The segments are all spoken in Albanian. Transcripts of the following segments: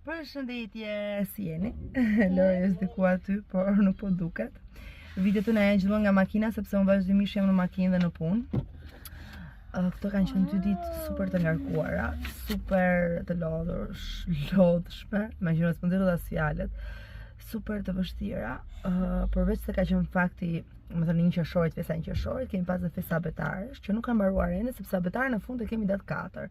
Përshëndetje, si jeni? Lori është diku aty, por nuk po duket. Videot e janë gjithmonë nga makina sepse unë vazhdimisht jam në makinë dhe në punë. Këto kanë qenë 2 ditë super të ngarkuara, super të lodhshme, imagjino s'po nxjerr as fjalët. Super të vështira, përveç se ka qenë fakti, më thënë 1 qershorit, festa 1 qershorit, kemi pas dhe festa abetarësh, që nuk kanë mbaruar ende sepse abetarën në fund e kemi datë 4.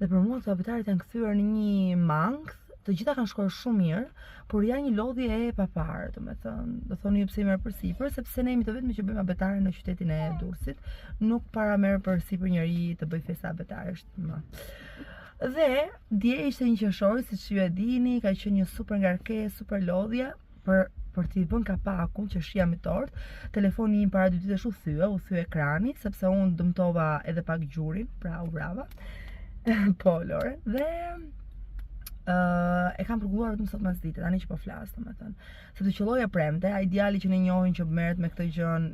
Dhe për mua këto abetaret janë kthyer në një mangth, të gjitha kanë shkuar shumë mirë, por janë një lodhje e paparë, domethënë, do thoni ju pse merr përsipër, sepse ne jemi të vetëm që bëjmë abetare në qytetin e Durrësit, nuk para merr përsipër njëri të bëj festa abetaresh më. Dhe dje ishte 1 qershor, siç ju e dini, ka qenë një super ngarkesë, super lodhje për t'i bën kapakun që shija me tort. Telefoni im para 2 ditësh u thye ekrani, sepse unë dëmtova edhe pak gjurin, pra u vrava. Po, Lore, dhe e kam përgulluar vetëm sot mas dite, tani që po flas, domethënë. Se të qelloja premte, ai djali që ne njohin që merret me këtë gjën,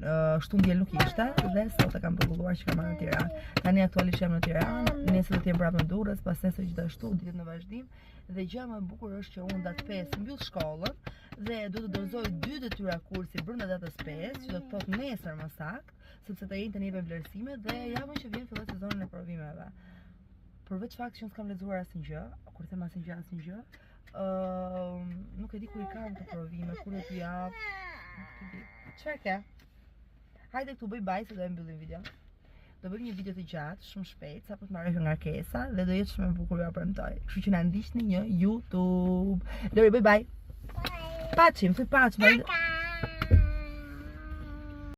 shtu ndjel nuk ishte, dhe sot e kam përgulluar që kam marrë në Tiranë. Tani aktualisht jam në Tiranë, nesër do të jem prapë në Durrës, pas nesër gjithashtu ditët në vazhdim. Dhe gjëja më e bukur është që unë datë 5 mbyll shkollën dhe do të dorëzoj 2 detyra kursi brenda datës 5, që do të thotë nesër më saktë, sepse të njëjtën jepem vlerësime dhe javën që vjen fillon sezoni e provimeve. Përveç faktit që unë s'kam lexuar asnjë gjë, kur them asnjë gjë, nuk e di kur i kam të provime, kur e t'u jap. Nuk e di. Çfarë ke? Hajde këtu bëj baj se do e mbyllim video. Do bëjmë një video të gjatë, shumë shpejt, sa po të marrësh ngarkesa dhe do jetë shumë e bukur, ja premtoj. Kështu që na ndiqni në YouTube. Lori, bëj baj. Bye. Paçim, thuj paçim.